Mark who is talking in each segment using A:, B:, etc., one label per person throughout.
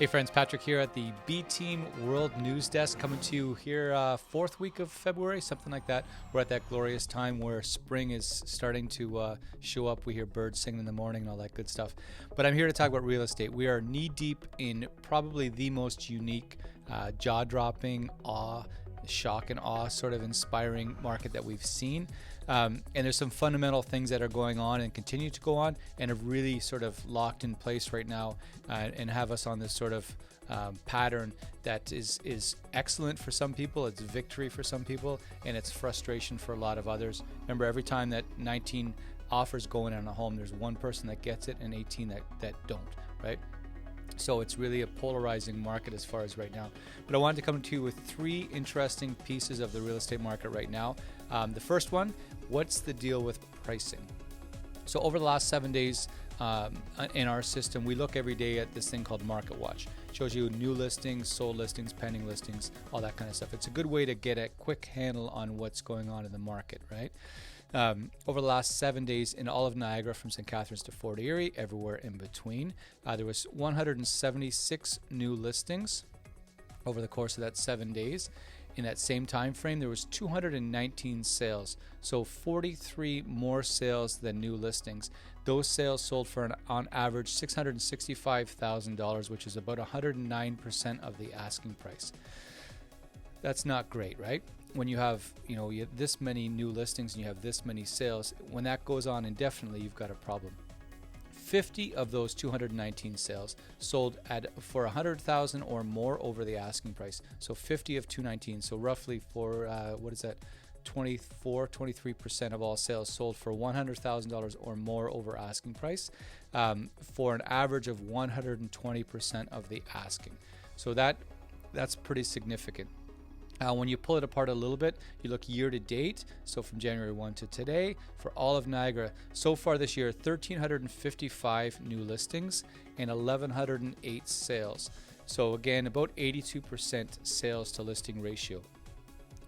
A: Hey friends, Patrick here at the B-Team World News Desk, coming to you here fourth week of February, something like that. We're at that glorious time where spring is starting to show up. We hear birds singing in the morning and all that good stuff. But I'm here to talk about real estate. We are knee deep in probably the most unique, jaw-dropping, shock and awe sort of inspiring market that we've seen. And there's some fundamental things that are going on and continue to go on and have really sort of locked in place right now and have us on this sort of pattern that is excellent for some people, it's victory for some people, and it's frustration for a lot of others. Remember, every time that 19 offers go in on a home, there's one person that gets it and 18 that don't, right? So it's really a polarizing market as far as right now. But I wanted to come to you with three interesting pieces of the real estate market right now. The first one, what's the deal with pricing? So over the last 7 days in our system, we look every day at this thing called Market Watch. It shows you new listings, sold listings, pending listings, all that kind of stuff. It's a good way to get a quick handle on what's going on in the market, right? Over the last 7 days in all of Niagara, from St. Catharines to Fort Erie, everywhere in between, there was 176 new listings over the course of that 7 days. In that same time frame, there was 219 sales, so 43 more sales than new listings. Those sales sold for on average $665,000, which is about 109% of the asking price. That's not great, right? When you have, you have this many new listings and you have this many sales, when that goes on indefinitely, you've got a problem. 50 of those 219 sales sold for $100,000 or more over the asking price. So 50 of 219, so roughly for, 23% of all sales sold for $100,000 or more over asking price, for an average of 120% of the asking. So that's pretty significant. When you pull it apart a little bit, you look year to date, so from January 1 to today, for all of Niagara, so far this year, 1,355 new listings and 1,108 sales. So again, about 82% sales to listing ratio.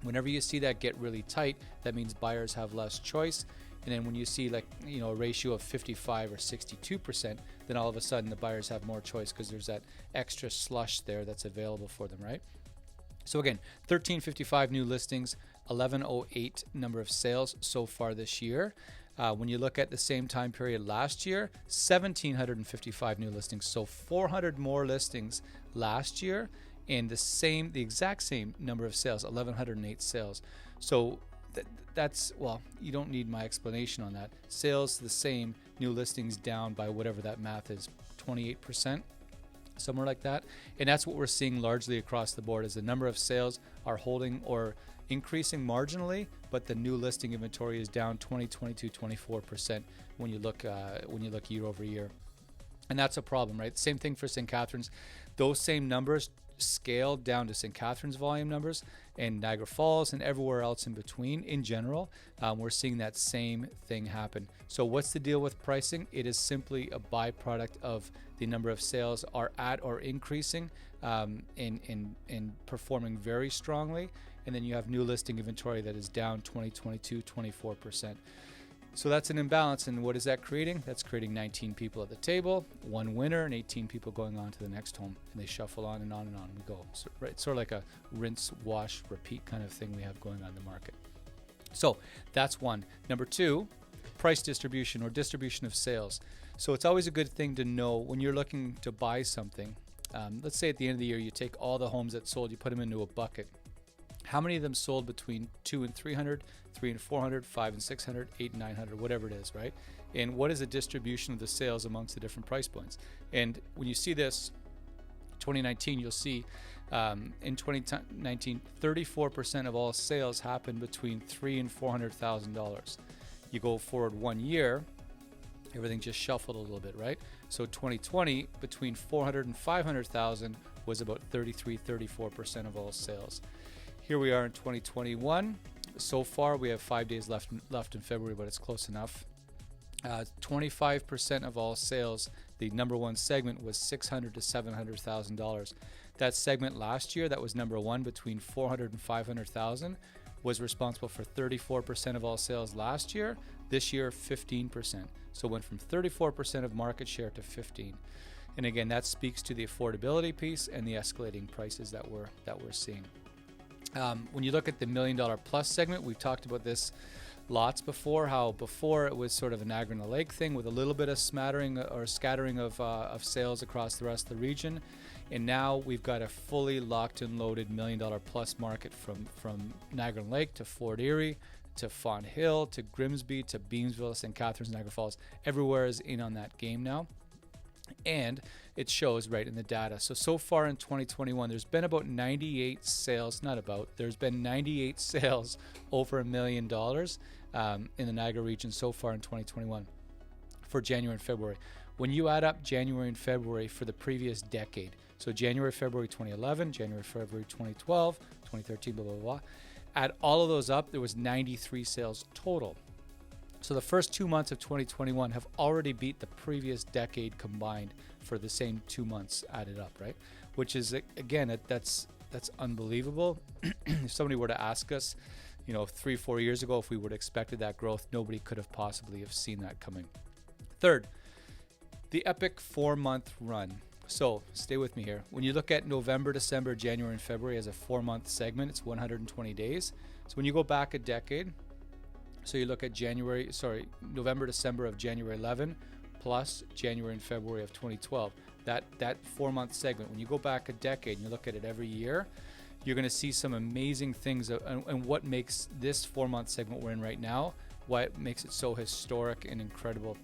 A: Whenever you see that get really tight, that means buyers have less choice. And then when you see a ratio of 55 or 62%, then all of a sudden the buyers have more choice because there's that extra slush there that's available for them, right? So again, 1,355 new listings, 1,108 number of sales so far this year. When you look at the same time period last year, 1,755 new listings, so 400 more listings last year, and the exact same number of sales, 1,108 sales. So that's, well, you don't need my explanation on that. Sales the same, new listings down by whatever that math is, 28%. Somewhere like that. And that's what we're seeing largely across the board, is the number of sales are holding or increasing marginally, but the new listing inventory is down 20, 22, 24% when you look year over year. And that's a problem, right? Same thing for St. Catharines. Those same numbers scaled down to St. Catharines volume numbers and Niagara Falls and everywhere else in between. In general, we're seeing that same thing happen. So what's the deal with pricing? It is simply a byproduct of the number of sales are at or increasing and performing very strongly. And then you have new listing inventory that is down 20, 22, 24%. So that's an imbalance, and what is that creating? That's creating 19 people at the table, one winner, and 18 people going on to the next home, and they shuffle on and on and on we go. So, right, it's sort of like a rinse, wash, repeat kind of thing we have going on in the market. So that's one. Number two, price distribution or distribution of sales. So it's always a good thing to know when you're looking to buy something. Let's say at the end of the year, you take all the homes that sold, you put them into a bucket. How many of them sold between 2 and 300, 3 and 400, 5 and 600, 8 and 900, whatever it is, right? And what is the distribution of the sales amongst the different price points? And when you see this, 2019, you'll see in 2019, 34% of all sales happened between $300,000 and $400,000. You go forward 1 year, everything just shuffled a little bit, right? So 2020, between 400 and 500,000 was about 34% of all sales. Here we are in 2021. So far, we have 5 days left in February, but it's close enough. 25% of all sales, the number one segment was $600,000 to $700,000. That segment last year, that was number one between $400,000 and $500,000, was responsible for 34% of all sales last year. This year, 15%. So it went from 34% of market share to 15%. And again, that speaks to the affordability piece and the escalating prices that we're seeing. When you look at the $1 million plus segment, we've talked about this lots before, how before it was sort of a Niagara on the Lake thing with a little bit of smattering or scattering of sales across the rest of the region. And now we've got a fully locked and loaded $1 million plus market from Niagara on the Lake to Fort Erie to Font Hill to Grimsby to Beamsville, St. Catharines, Niagara Falls. Everywhere is in on that game now. And it shows right in the data. So far in 2021, there's been about 98 sales, there's been 98 sales over $1 million in the Niagara region so far in 2021 for January and February. When you add up January and February for the previous decade, so January, February 2011, January, February 2012, 2013, blah, blah, blah, add all of those up, there was 93 sales total. So the first 2 months of 2021 have already beat the previous decade combined for the same 2 months added up, right? Which is, again, that's unbelievable. If somebody were to ask us, 3-4 years ago, if we would have expected that growth, nobody could have possibly have seen that coming. Third, the epic 4-month run. So stay with me here. When you look at November, December, January, and February as a 4-month segment, it's 120 days. So when you go back a decade, so you look at November, December of January 11 plus January and February of 2012. That 4-month segment, when you go back a decade and you look at it every year, you're going to see some amazing things. And what makes this 4-month segment we're in right now, what makes it so historic and incredible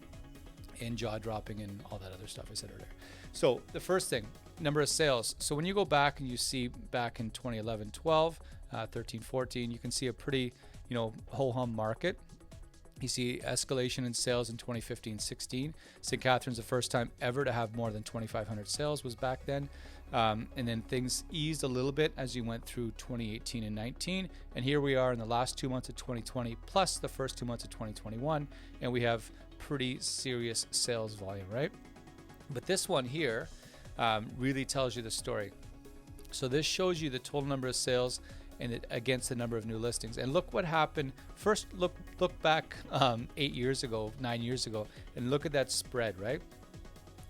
A: and jaw-dropping and all that other stuff I said earlier. So the first thing, number of sales. So when you go back and you see back in 2011, 12, 13, 14, you can see a pretty ho-hum market. You see escalation in sales in 2015, 16. St. Catharines, the first time ever to have more than 2,500 sales was back then. And then things eased a little bit as you went through 2018 and 19. And here we are in the last 2 months of 2020 plus the first 2 months of 2021. And we have pretty serious sales volume, right? But this one here really tells you the story. So this shows you the total number of sales and it against the number of new listings. And look what happened. First, look back 8 years ago, 9 years ago, and look at that spread, right?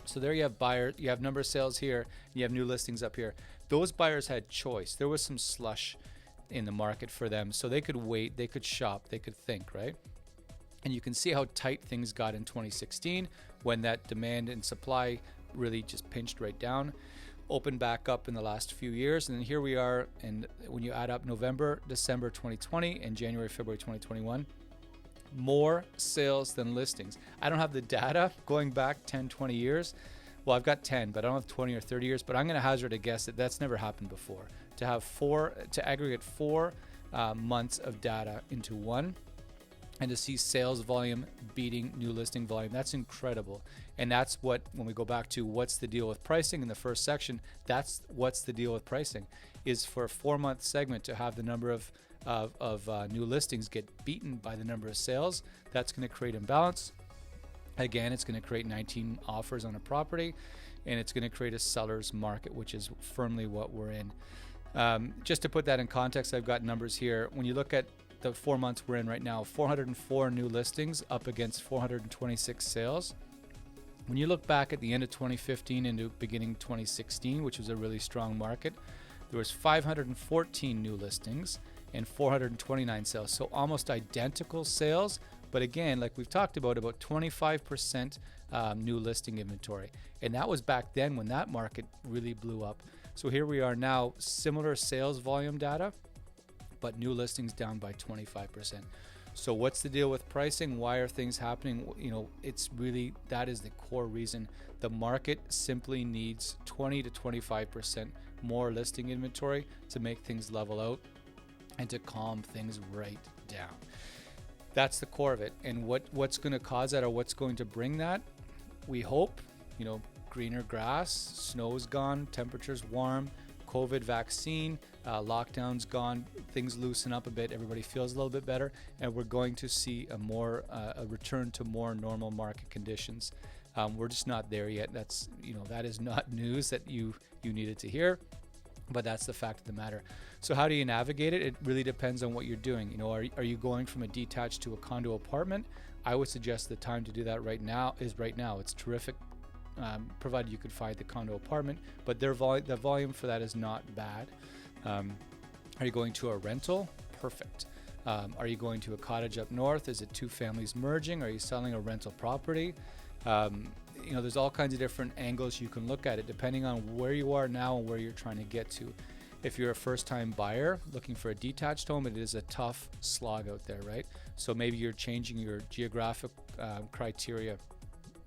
A: So there you have buyer, you have number of sales here, and you have new listings up here. Those buyers had choice. There was some slush in the market for them, so they could wait, they could shop, they could think, right? And you can see how tight things got in 2016 when that demand and supply really just pinched right down. Opened back up in the last few years, and then here we are. And when you add up November, December 2020 and January, February 2021, more sales than listings. I don't have the data going back 10, 20 years. Well, I've got 10, but I don't have 20 or 30 years, but I'm going to hazard a guess that that's never happened before. To aggregate 4 months of data into one, and to see sales volume beating new listing volume, that's incredible. And that's what, when we go back to what's the deal with pricing in the first section, that's what's the deal with pricing, is for a 4-month segment to have the number of new listings get beaten by the number of sales. That's going to create imbalance. Again, it's going to create 19 offers on a property, and it's going to create a seller's market, which is firmly what we're in. Just to put that in context, I've got numbers here. When you look at the 4 months we're in right now, 404 new listings up against 426 sales. When you look back at the end of 2015 into beginning 2016, which was a really strong market, there was 514 new listings and 429 sales. So almost identical sales, but again, like we've talked about 25% new listing inventory. And that was back then when that market really blew up. So here we are now, similar sales volume data, but new listings down by 25%. So what's the deal with pricing? Why are things happening? It's really, that is the core reason. The market simply needs 20 to 25% more listing inventory to make things level out and to calm things right down. That's the core of it. And what's going to cause that, or what's going to bring that? We hope, greener grass, snow's gone, temperature's warm, COVID vaccine, lockdown's gone, things loosen up a bit, everybody feels a little bit better, and we're going to see a return to more normal market conditions. We're just not there yet. That's, that is not news that you needed to hear, but that's the fact of the matter. So how do you navigate it? It really depends on what you're doing. Are you going from a detached to a condo apartment? I would suggest the time to do that right now is right now. It's terrific provided you could find the condo apartment. But the volume for that is not bad. Are you going to a rental? Perfect. Are you going to a cottage up north? Is it two families merging? Are you selling a rental property? There's all kinds of different angles you can look at it depending on where you are now and where you're trying to get to. If you're a first-time buyer looking for a detached home, it is a tough slog out there, right? So maybe you're changing your geographic criteria,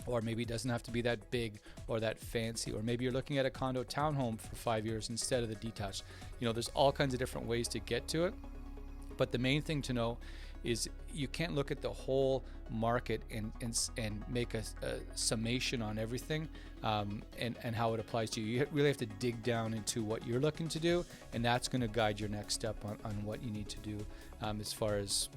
A: or maybe it doesn't have to be that big or that fancy, or maybe you're looking at a condo townhome for 5 years instead of the detached. There's all kinds of different ways to get to it. But the main thing to know is you can't look at the whole market and make a summation on everything and how it applies to you. You really have to dig down into what you're looking to do, and that's going to guide your next step on what you need to do as far as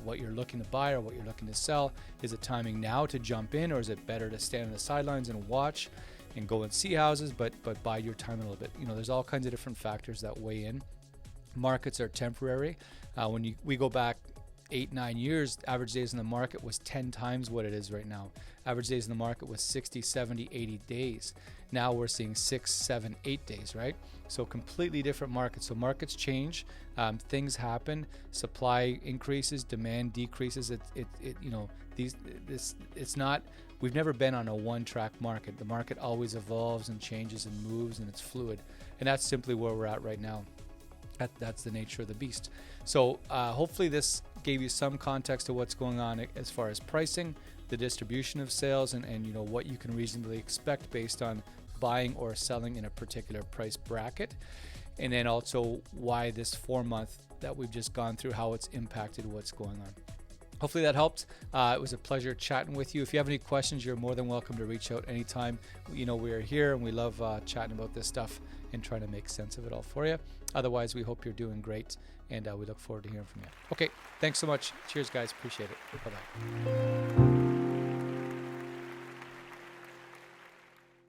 A: what you're looking to buy or what you're looking to sell. Is it timing now to jump in, or is it better to stand on the sidelines and watch and go and see houses, but bide your time a little bit? There's all kinds of different factors that weigh in. Markets are temporary. When we go back 8-9 years, average days in the market was 10 times what it is right now. Average days in the market was 60, 70, 80 days. Now we're seeing 6, 7, 8 days, right? So completely different markets. So markets change, things happen, supply increases, demand decreases. It's not. We've never been on a one-track market. The market always evolves and changes and moves, and it's fluid. And that's simply where we're at right now. That's the nature of the beast. So hopefully this gave you some context to what's going on as far as pricing, the distribution of sales, and what you can reasonably expect based on buying or selling in a particular price bracket. And then also why this 4-month that we've just gone through, how it's impacted what's going on. Hopefully that helped. It was a pleasure chatting with you. If you have any questions, you're more than welcome to reach out anytime. We're here and we love chatting about this stuff and trying to make sense of it all for you. Otherwise, we hope you're doing great, and we look forward to hearing from you. Okay, thanks so much. Cheers, guys. Appreciate it. Bye-bye.